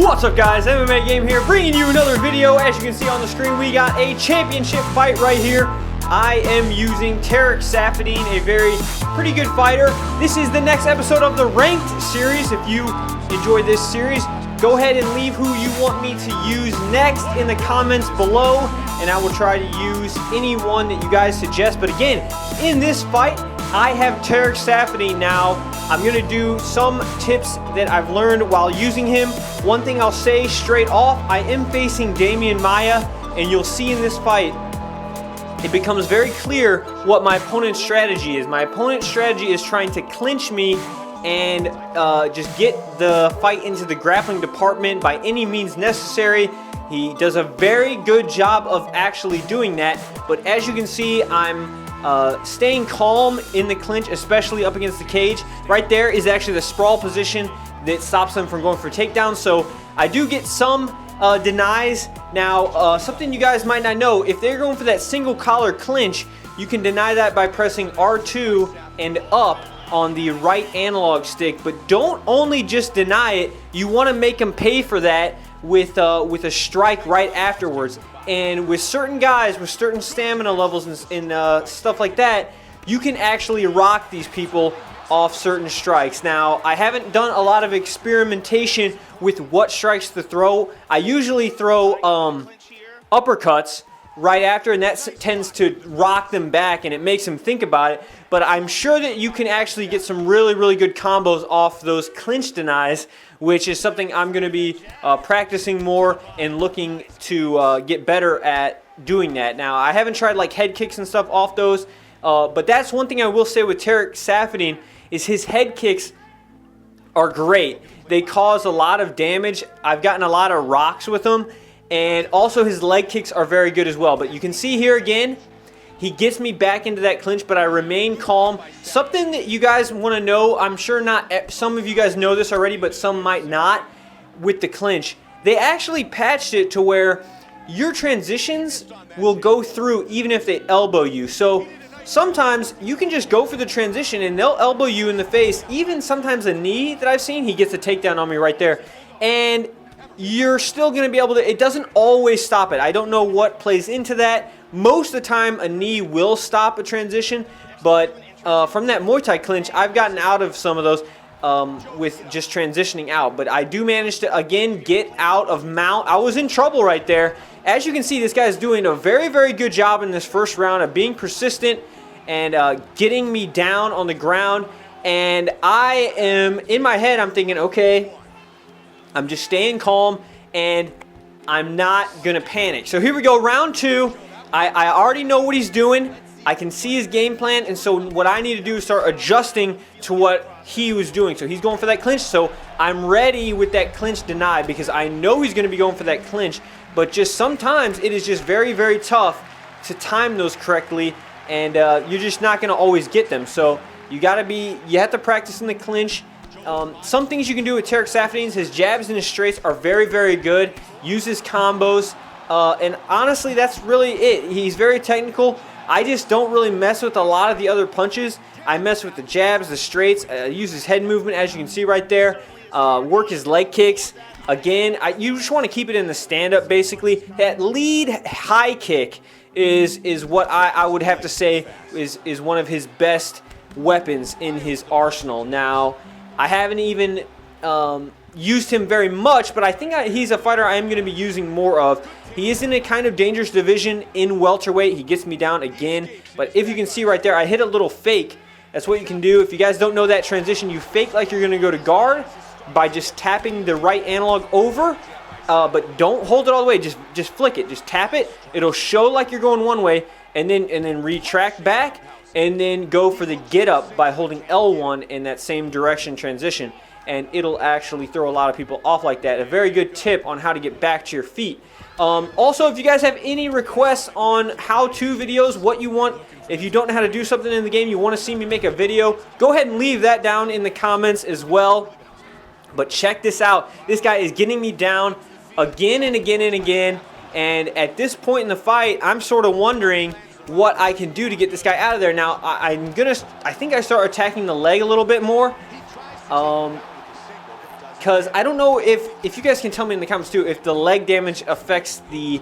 What's up, guys? MMA Game here, bringing you another video. As you can see on the screen, we got a championship fight right here. I am using Tarec Saffiedine, a pretty good fighter. This is the next episode of the Ranked series. If you enjoyed this series, go ahead and leave who you want me to use next in the comments below, and I will try to use anyone that you guys suggest. But again, in this fight, I have Tarec Saffiedine now. I'm going to do some tips that I've learned while using him. One thing I'll say straight off, I am facing Demian Maia, and you'll see in this fight, it becomes very clear what my opponent's strategy is. My opponent's strategy is trying to clinch me and just get the fight into the grappling department by any means necessary. He does a very good job of actually doing that, but as you can see, I'm staying calm in the clinch, especially up against the cage. Right there is actually the sprawl position that stops them from going for takedowns. So I do get some denies. Now, something you guys might not know, if they're going for that single collar clinch, you can deny that by pressing R2 and up on the right analog stick. But don't only just deny it, you want to make them pay for that with a strike right afterwards. And with certain guys with certain stamina levels and stuff like that, you can actually rock these people off certain strikes. Now, I haven't done a lot of experimentation with what strikes to throw. I usually throw uppercuts right after, and that tends to rock them back and it makes them think about it. But I'm sure that you can actually get some really good combos off those clinch denies, which is something I'm going to be practicing more and looking to get better at doing that. Now, I haven't tried like head kicks and stuff off those, but that's one thing I will say with Tarec Saffiedine is his head kicks are great. They cause a lot of damage. I've gotten a lot of rocks with them, and also his leg kicks are very good as well. But you can see here again, he gets me back into that clinch, but I remain calm. Something that you guys want to know, I'm sure not some of you guys know this already, but some might not, with the clinch. They actually patched it to where your transitions will go through even if they elbow you. So sometimes you can just go for the transition and they'll elbow you in the face. Even sometimes a knee that I've seen, he gets a takedown on me right there. And you're still going to be able to, it doesn't always stop it. I don't know what plays into that. Most of the time, a knee will stop a transition, but from that Muay Thai clinch, I've gotten out of some of those with just transitioning out. But I do manage to, again, get out of mount. I was in trouble right there. As you can see, this guy is doing a very good job in this first round of being persistent and getting me down on the ground. And I am, in my head, I'm thinking, okay, I'm just staying calm and I'm not going to panic. So here we go, round two. I already know what he's doing. I can see his game plan, and so what I need to do is start adjusting to what he was doing. So he's going for that clinch, so I'm ready with that clinch deny because I know he's going to be going for that clinch, but just sometimes it is just very tough to time those correctly, and you're just not going to always get them. So you have to practice in the clinch. Some things you can do with Tarec Saffiedine, his jabs and his straights are very good. Use his combos. And honestly, that's really it. He's very technical. I just don't really mess with a lot of the other punches. I mess with the jabs, the straights, use his head movement, as you can see right there. Work his leg kicks. Again, you just want to keep it in the stand-up, basically. That lead high kick is what I would have to say is one of his best weapons in his arsenal. Now, I haven't even used him very much, but I think he's a fighter I am going to be using more of. He is in a kind of dangerous division in welterweight. He gets me down again, but if you can see right there, I hit a little fake. That's what you can do. If you guys don't know that transition, you fake like you're going to go to guard by just tapping the right analog over, but don't hold it all the way. Just flick it. Just tap it. It'll show like you're going one way, and then retract back, and then go for the get up by holding L1 in that same direction transition, and it'll actually throw a lot of people off like that. A very good tip on how to get back to your feet. Also, if you guys have any requests on how-to videos, what you want, if you don't know how to do something in the game, you want to see me make a video, go ahead and leave that down in the comments as well. But check this out. This guy is getting me down again and again, and at this point in the fight, I'm sort of wondering what I can do to get this guy out of there. Now, I think I start attacking the leg a little bit more. because I don't know if you guys can tell me in the comments too if the leg damage affects the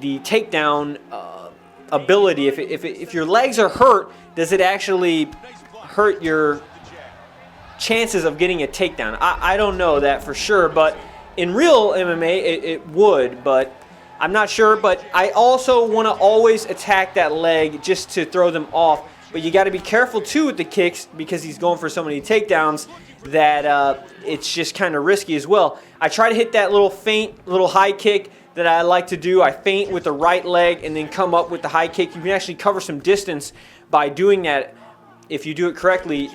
takedown ability. If your legs are hurt, does it actually hurt your chances of getting a takedown? I don't know that for sure, but in real MMA it would, but I'm not sure. But I also want to always attack that leg just to throw them off. But you got to be careful too with the kicks because he's going for so many takedowns that it's just kind of risky as well. I try to hit that little feint, little high kick that I like to do. I feint with the right leg and then come up with the high kick. You can actually cover some distance by doing that. If you do it correctly,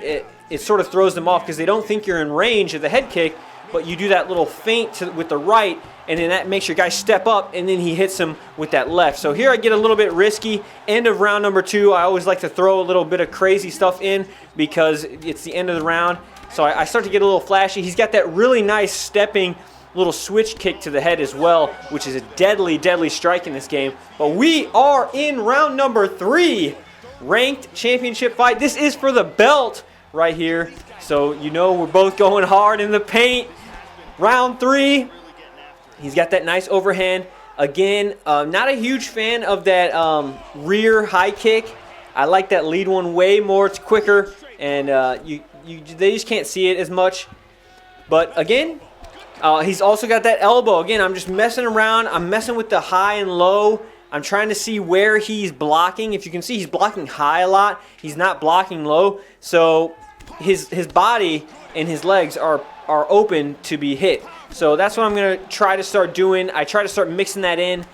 it sort of throws them off because they don't think you're in range of the head kick, but you do that little feint with the right, and then that makes your guy step up, and then he hits him with that left. So here I get a little bit risky. End of round number 2. I always like to throw a little bit of crazy stuff in because it's the end of the round. So I start to get a little flashy. He's got that really nice stepping little switch kick to the head as well, which is a deadly, deadly strike in this game. But we are in round number 3. Ranked championship fight. This is for the belt right here. So you know we're both going hard in the paint. Round 3. He's got that nice overhand. Again, not a huge fan of that rear high kick. I like that lead one way more. It's quicker, and they just can't see it as much. But again, he's also got that elbow. Again, I'm just messing around. I'm messing with the high and low. I'm trying to see where he's blocking. If you can see, he's blocking high a lot. He's not blocking low. So his body and his legs are open to be hit. So that's what I'm going to try to start doing. I try to start mixing that in.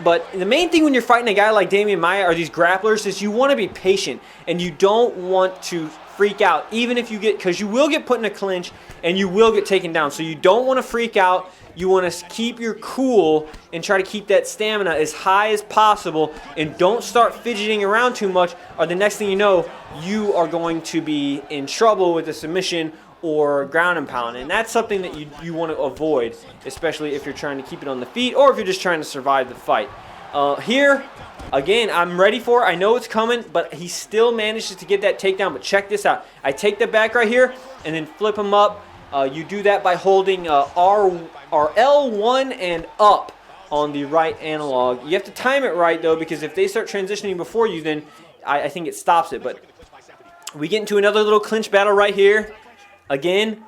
But the main thing when you're fighting a guy like Demian Maia or these grapplers is you want to be patient. And you don't want to freak out, even if you get, because you will get put in a clinch and you will get taken down. So you don't want to freak out. You want to keep your cool and try to keep that stamina as high as possible, and don't start fidgeting around too much, or the next thing you know, you are going to be in trouble with a submission or ground and pound. And that's something that you want to avoid, especially if you're trying to keep it on the feet or if you're just trying to survive the fight. Here, again, I'm ready for it. I know it's coming, but he still manages to get that takedown. But check this out. I take the back right here and then flip him up. You do that by holding L1 and up on the right analog. You have to time it right, though, because if they start transitioning before you, then I think it stops it. But we get into another little clinch battle right here. Again,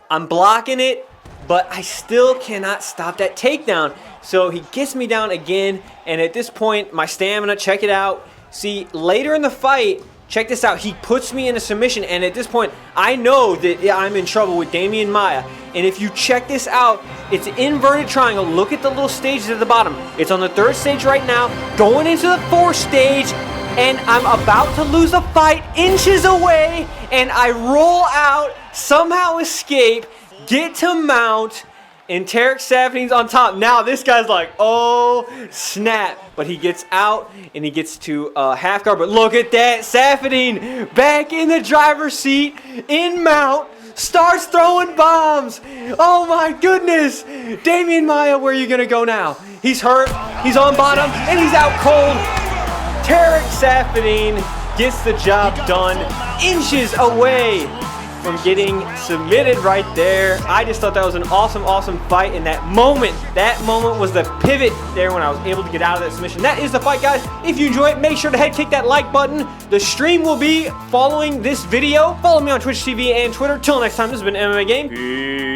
I'm blocking it, but I still cannot stop that takedown. So he gets me down again, and at this point, my stamina, check it out. See, later in the fight, check this out. He puts me in a submission, and at this point, I know that I'm in trouble with Demian Maia. And if you check this out, it's an inverted triangle. Look at the little stages at the bottom. It's on the 3rd stage right now, going into the 4th stage, and I'm about to lose a fight, inches away, and I roll out, somehow escape, get to mount, and Tarec Saffiedine's on top. Now this guy's like, oh snap. But he gets out and he gets to half guard. But look at that, Saffiedine back in the driver's seat, in mount, starts throwing bombs. Oh my goodness. Demian Maia, where are you gonna go now? He's hurt, he's on bottom, and he's out cold. Tarec Saffiedine gets the job done, inches away from getting submitted right there. I just thought that was an awesome, awesome fight. And that moment was the pivot there when I was able to get out of that submission. That is the fight, guys. If you enjoy it, make sure to kick that like button. The stream will be following this video. Follow me on Twitch TV and Twitter. Till next time, this has been MMA Game. Peace.